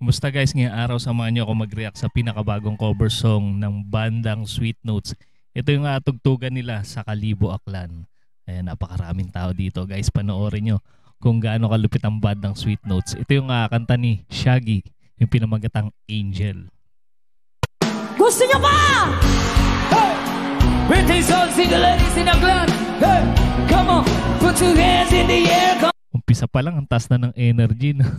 Kumusta guys? Ngayong araw samahan niyo ako mag-react sa pinakabagong cover song ng bandang Sweet Notes. Ito yung tugtugan nila sa Kalibo Aklan. Ayan, napakaraming tao dito guys. Panoorin nyo kung gaano kalupit ang bandang Sweet Notes. Ito yung kanta ni Shaggy, yung pinamagatang Angel. Gusto nyo ba? Hey! British all single ladies in Aklan. Hey! Come on, put your hands in the air. Umpisa pa lang ang taas na ng energy no?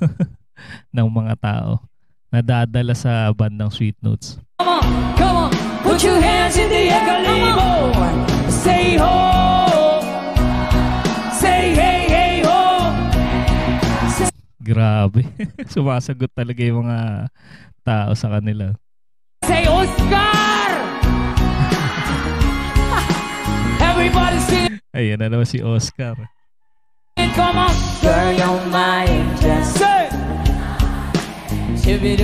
ng mga tao nadadala sa bandang Sweet Notes. Come on, put your hands in the air, Kalibo. Say ho, say hey, hey ho. Grabe, sumasagot talaga yung mga tao sa kanila. Say Oscar. Everybody sing. Ayan na naman si Oscar. Come on, girl, you're my angel. Say. Closer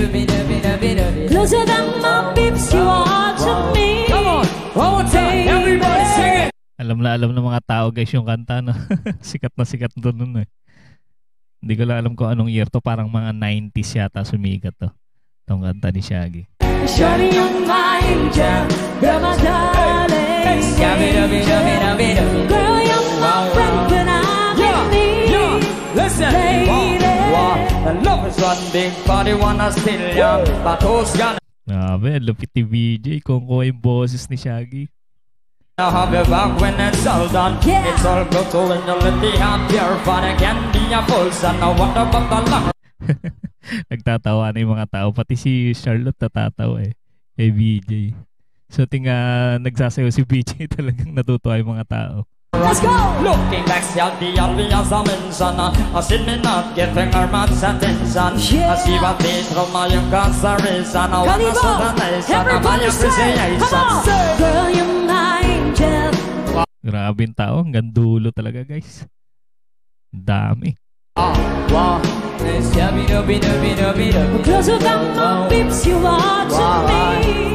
than my peeps, you are to me. Come on, one more time, everybody sing it. Alam ng mga tao guys yung kanta no? sikat na to nun eh. Hindi ko lang alam kung anong year to, parang mga 90s yata sumikat to. Itong kanta ni Shaggy. Shawty, you're my angel, you're my darling. Girl, you're my friend when I'm in need. Listen, the love is one big body, wanna still young, but who's gonna? Grabe, lupit ni BJ kung yung boses ni Shaggy. I'll have you back when it's all done. Yeah. It's all good to when you let the hand pure fun again. Be a full son, now what about the luck? Nagtatawa na yung mga tao, pati si Charlotte natatawa eh, kay BJ. So nagsasayaw si BJ, talagang natutuwa yung mga tao. Let's go! Looking back, see the obvious I mention. I see me not giving her much attention. I see what they throw my young consideration. I wanna show the nation my appreciation. Girl, you're my angel. Grabe yung tao, hanggang dulo talaga guys. Dami. Closer than my peeps, you are to me.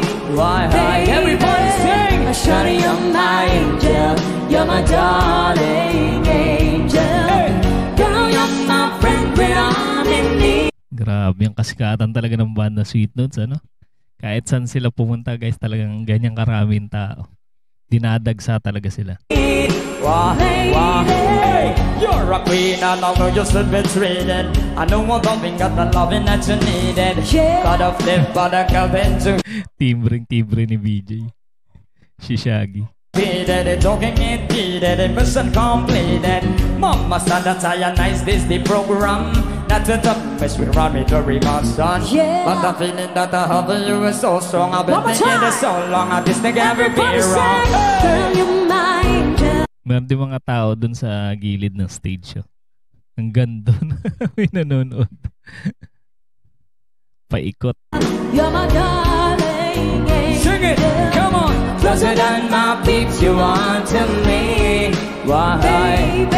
Everybody sing! Shawty, you're my angel. You're my darling angel. Girl, you're my friend when I'm in need. Grabe ang kasikatan talaga ng banda Sweet Notes, ano? Kahit saan sila pumunta guys, talagang ganyang karaming tao. Dinadagsa talaga sila. Hey, you're a queen, I know you should be treated. I know one thing, got the loving that you needed. Got a flip, but I can't bend. Tibre ni BJ. Si Shaggy. Talking impeded, mission completed. Mama said that I nice this the program. Not to the mess with Rami to Rimason. But the feeling that I have you is so strong. I've been thinking it so long. I just think every be wrong. Girl, you're my angel. Meron din mga tao dun sa gilid ng stage show. Hanggang dun may nanonood. Paikot. You're my darling angel. Sing it, come on. Closer than my peeps, you want to me. Why, baby,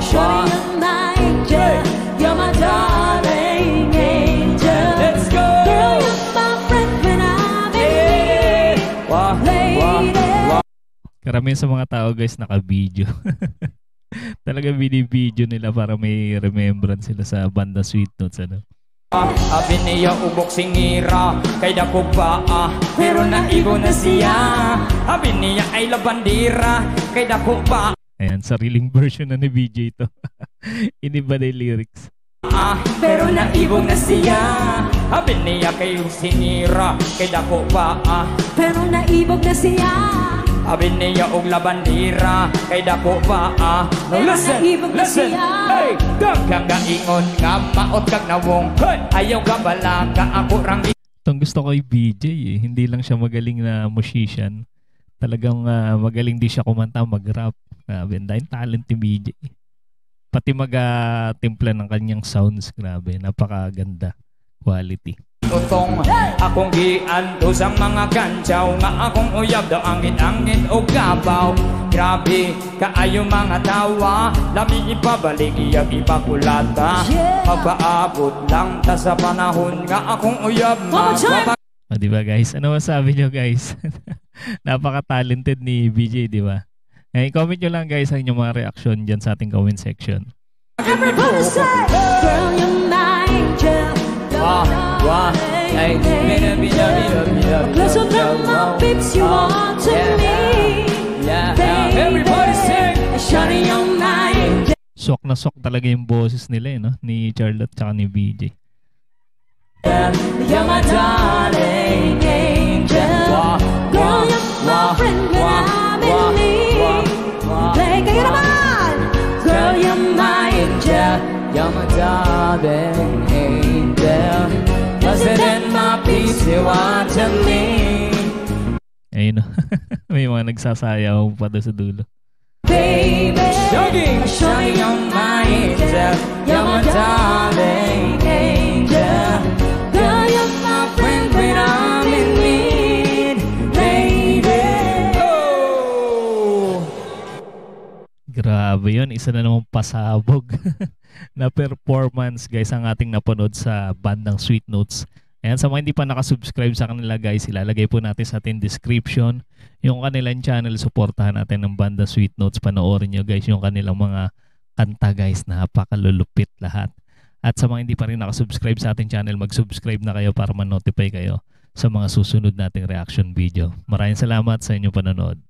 Shawty, you're my angel. You're my darling angel. Let's go. Girl, you're my friend when I'm in need. Lady. Karamihan sa mga tao guys naka-video. Talaga video nila para may remembrance sila sa banda Sweet Notes, ano? Abi niya ubok singira, kay dako pa pero naibo na siya. Abi niya ay labandira, kay dako pa. Ayan, sariling version na ni BJ to. Iniba na yung lyrics. Pero naibog na siya. Abi niya kay singira, kay dako pa pero naibog na siya. Abi niya og labandira, kay dako pa listen, listen. Hey, daghang gaingon nga maot kag nawong. Hey, ayaw ka bala ka ako rang. Itong gusto ko yung BJ eh. Hindi lang siya magaling na musician. Talagang magaling din siya kumanta, mag-rap. Grabe, dahil talent ni BJ. Pati mag-timpla ng kanyang sounds. Grabe, napakaganda. Quality. Utong akong gianto sa mga kantsaw, nga akong uyab daw angin-angin o gabaw. Grabe kaayo mga tawa, lami ipabalik iyag ipakulata. Magpaabot lang ta sa panahon nga akong uyab magpapag. O diba guys, ano masabi nyo guys? Napaka-talented ni BJ, diba? I-comment nyo lang guys ang inyong mga reaction dyan sa ating comment section. Everybody say, girl, you're my angel. Hey, closer than my peeps you are to me. Baby, everybody sing. Shining your mind. Sok na sok talaga yung boses nila no? Ni Charlotte tsaka ni BJ. You're my darling angel. Girl, you're my friend when I'm in need. Play, kayo naman. Girl, you're my angel. You're my darling angel. Closer than my peace you are to me. Ayun no. May mga nagsasayaw pa doon sa dulo. Baby, shining on my angel. You're my darling angel. Girl, you're my friend when I'm in need. Baby, oh. Grabe yun. Isa na namang pasabog na performance guys ang ating napanood sa bandang Sweet Notes. Ayan, sa mga hindi pa nakasubscribe sa kanila guys, ilalagay po natin sa ating description yung kanilang channel. Supportahan natin ng banda Sweet Notes. Panoorin nyo guys yung kanilang mga kanta guys. Napakalulupit lahat. At sa mga hindi pa rin nakasubscribe sa ating channel, mag-subscribe na kayo para ma-notify kayo sa mga susunod nating reaction video. Maraming salamat sa inyong panonood.